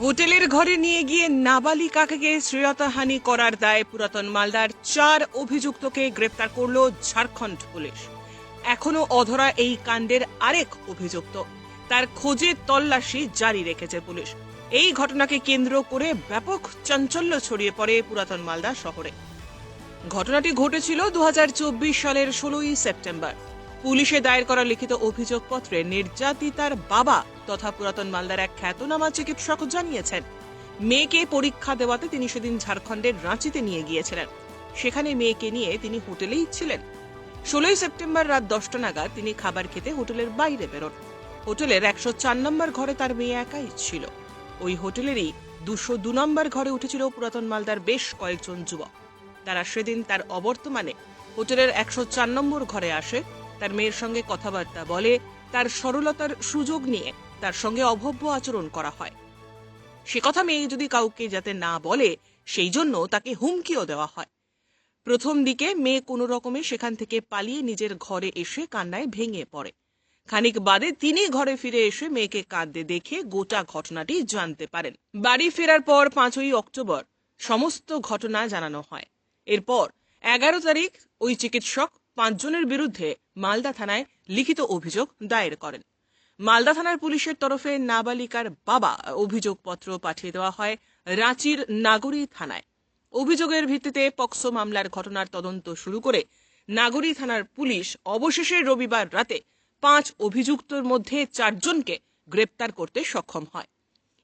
হোটেলের ঘরে নিয়ে গিয়ে নাবালিকাকে শ্লীলতাহানি করার দায়ে পুরাতন মালদার 4 অভিযুক্তকে গ্রেপ্তার করল ঝাড়খণ্ড পুলিশ। এখনো অধরা এই কাণ্ডের আরেক অভিযুক্ত, তার খোঁজে তল্লাশি জারি রেখেছে পুলিশ। এই ঘটনাকে কেন্দ্র করে ব্যাপক চাঞ্চল্য ছড়িয়ে পড়ে পুরাতন মালদা শহরে। ঘটনাটি ঘটেছিল 2024 সালের 16ই সেপ্টেম্বর। পুলিশে দায়ের করা লিখিত অভিযোগপত্রে নির্যাতিতার বাবা তথা পুরাতন মালদার এক খ্যাতনামা চিকিৎসক জানিয়েছেন, মেয়েকে পরীক্ষা দেওয়াতে তিনি সেদিন ঝাড়খণ্ডের রাঁচিতে নিয়ে গিয়েছিলেন। সেখানে মেয়েকে নিয়ে তিনি হোটেলেই ছিলেন। 16ই সেপ্টেম্বর রাত 10টা নাগাদ তিনি খাবার খেতে হোটেলের বাইরে বেরোন। হোটেলের 104 নম্বর ঘরে তার মেয়ে একাই ছিল। ওই হোটেলেরই 202 নম্বর ঘরে উঠেছিল পুরাতন মালদার বেশ কয়েকজন যুবক। তারা সেদিন তার অবর্তমানে হোটেলের 104 নম্বর ঘরে আসে, তার মেয়ের সঙ্গে কথাবার্তা বলে, তার সরলতার সুযোগ নিয়ে তার সঙ্গে অভব্য আচরণ করা হয়। সে কথা মেয়ে যদি কাউকে যাতে না বলে সেই জন্য তাকে হুমকিও দেওয়া হয়। প্রথম দিকে মেয়ে কোনো রকমে সেখান থেকে পালিয়ে নিজের ঘরে এসে কান্নায় ভেঙে পড়ে। খানিক বাদে তিনি ঘরে ফিরে এসে মেয়েকে কাঁদতে দেখে গোটা ঘটনাটি জানতে পারেন। বাড়ি ফেরার পর 5ই অক্টোবর সমস্ত ঘটনা জানানো হয়। এরপর 11 তারিখ ওই চিকিৎসক 5 জনের বিরুদ্ধে মালদা থানায় লিখিত অভিযোগ দায়ের করেন। মালদা থানার পুলিশের তরফে নাবালিকার বাবা অভিযোগপত্র পাঠিয়ে দেওয়া হয় রাঁচির নাগরী থানায়। অভিযোগের ভিত্তিতে পক্সো মামলার ঘটনার তদন্ত শুরু করে নাগরী থানার পুলিশ অবশেষে রবিবার রাতে 5 অভিযুক্তর মধ্যে 4 জনকে গ্রেপ্তার করতে সক্ষম হয়।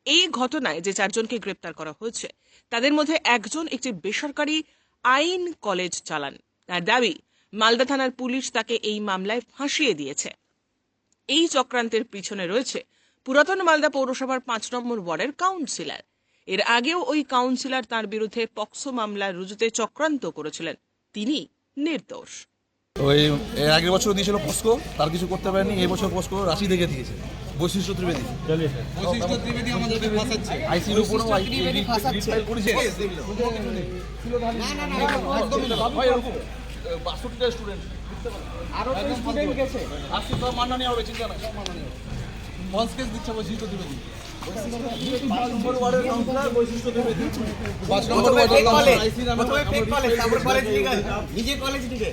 এই ঘটনায় যে 4 জনকে গ্রেপ্তার করা হয়েছে তাদের মধ্যে একজন একটি বেসরকারি আইন কলেজ চালান। তার দাবি, মালদা থানার পুলিশ তাকে এই মামলায় ফাঁসিয়ে দিয়েছে। এই চক্রান্তের পিছনে রয়েছে পুরাতন মালদা পৌরসভার 5 নম্বর ওয়ার্ডের কাউন্সিলর। এর আগেও ওই কাউন্সিলর তার বিরুদ্ধে পক্সো মামলা রুজুতে চক্রান্ত করেছিলেন। তিনি নির্দোষ। ওই এর আগের বছর দিয়েছিল পস্কো, তার কিছু করতে পারেনি। এই বছর পস্কো রাশি দেখে দিয়েছে। বৈশিষ্ট্য ত্রিবেদী আমাদেরকে ফাঁসাচ্ছে। আইসির উপর ত্রিবেদী ফাঁসাচ্ছে। করেছে ভাই এরকম 62টা স্টুডেন্ট আরো স্টুডেন্ট গেছে। আসছে সব মাননি হবে, চিন্তা নাই, সব মাননি হবে। ফলস কেস দিচ্ছে বৈশিষ্ট্য ত্রিবেদী। 5 নম্বর ওয়ার্ডের কাউন্সিলর বৈশিষ্ট্য ত্রিবেদী। 5 নম্বর ওয়ার্ডের কাউন্সিলর আইসি নামে কলেজ, তারপর কলেজ লিখে নিজে কলেজ লিখে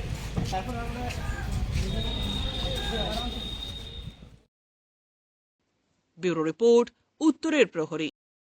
তারপর আমরা ব্যুরো রিপোর্ট, উত্তরের প্রহরী।